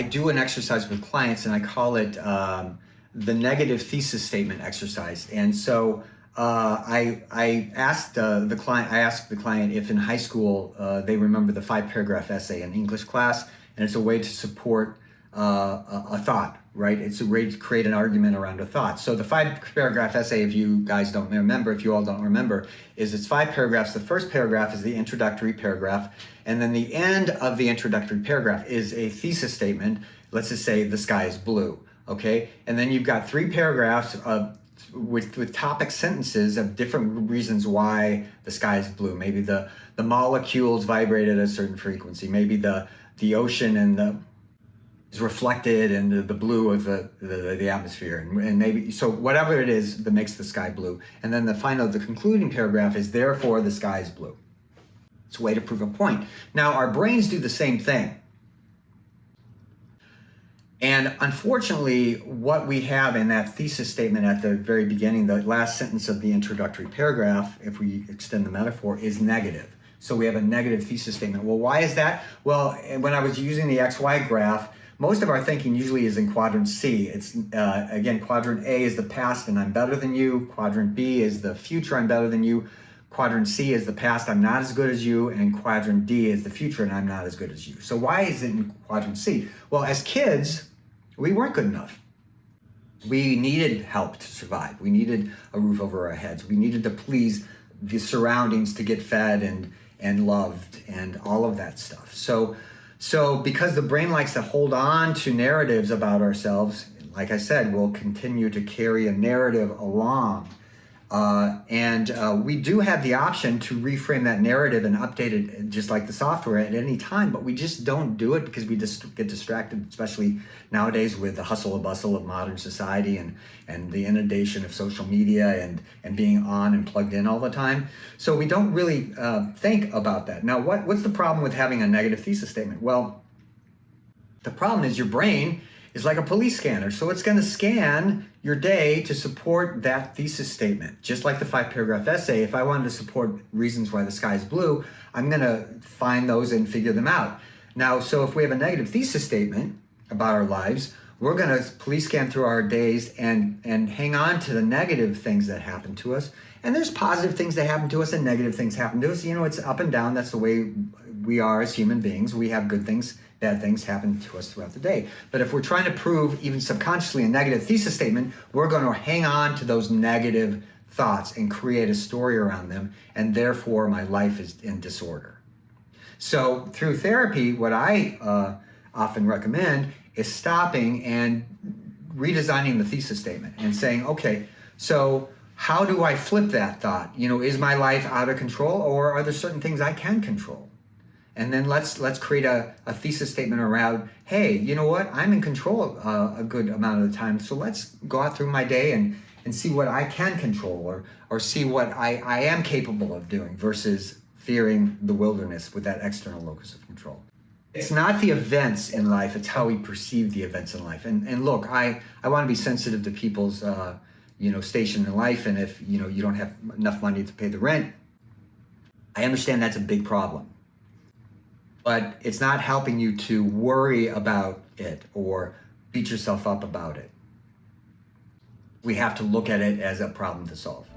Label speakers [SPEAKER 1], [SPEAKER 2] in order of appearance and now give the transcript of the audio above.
[SPEAKER 1] do an exercise with clients, and I call it the negative thesis statement exercise. And so I asked the client if in high school they remember the 5-paragraph essay in English class, and it's a way to support a thought, right? It's a way to create an argument around a thought. So the 5-paragraph essay, if you guys don't remember, if you all don't remember, is it's 5 paragraphs. The first paragraph is the introductory paragraph, and then the end of the introductory paragraph is a thesis statement. Let's just say the sky is blue, okay? And then you've got 3 paragraphs with topic sentences of different reasons why the sky is blue. Maybe the molecules vibrate at a certain frequency. Maybe the ocean and is reflected in the blue of the atmosphere, and maybe, so whatever it is that makes the sky blue. And then the concluding paragraph is, therefore the sky is blue. It's a way to prove a point. Now our brains do the same thing. And unfortunately, what we have in that thesis statement at the very beginning, the last sentence of the introductory paragraph, if we extend the metaphor, is negative. So we have a negative thesis statement. Well, why is that? Well, when I was using the XY graph, most of our thinking usually is in quadrant C. It's, again, quadrant A is the past and I'm better than you. Quadrant B is the future, I'm better than you. Quadrant C is the past, I'm not as good as you. And quadrant D is the future and I'm not as good as you. So why is it in quadrant C? Well, as kids, we weren't good enough. We needed help to survive. We needed a roof over our heads. We needed to please the surroundings to get fed and loved and all of that stuff. So because the brain likes to hold on to narratives about ourselves, like I said, we'll continue to carry a narrative along. We do have the option to reframe that narrative and update it just like the software at any time, but we just don't do it because we just get distracted, especially nowadays with the hustle and bustle of modern society and the inundation of social media and being on and plugged in all the time. So we don't really think about that. Now, what's the problem with having a negative thesis statement? Well, the problem is your brain is like a police scanner. So it's going to scan your day to support that thesis statement. Just like the 5-paragraph essay, if I wanted to support reasons why the sky is blue, I'm going to find those and figure them out. Now, so if we have a negative thesis statement about our lives, we're going to police scan through our days and hang on to the negative things that happen to us. And there's positive things that happen to us and negative things happen to us. You know, it's up and down. That's the way we are as human beings. We have good things, bad things happen to us throughout the day. But if we're trying to prove even subconsciously a negative thesis statement, we're going to hang on to those negative thoughts and create a story around them. And therefore, my life is in disorder. So through therapy, what I often recommend is stopping and redesigning the thesis statement and saying, okay, so how do I flip that thought? You know, is my life out of control, or are there certain things I can control? And then let's create a thesis statement around, hey, you know what? I'm in control a good amount of the time. So let's go out through my day and see what I can control or see what I am capable of doing versus fearing the wilderness with that external locus of control. It's not the events in life, it's how we perceive the events in life. And look, I want to be sensitive to people's station in life, and if you don't have enough money to pay the rent, I understand that's a big problem. But it's not helping you to worry about it or beat yourself up about it. We have to look at it as a problem to solve.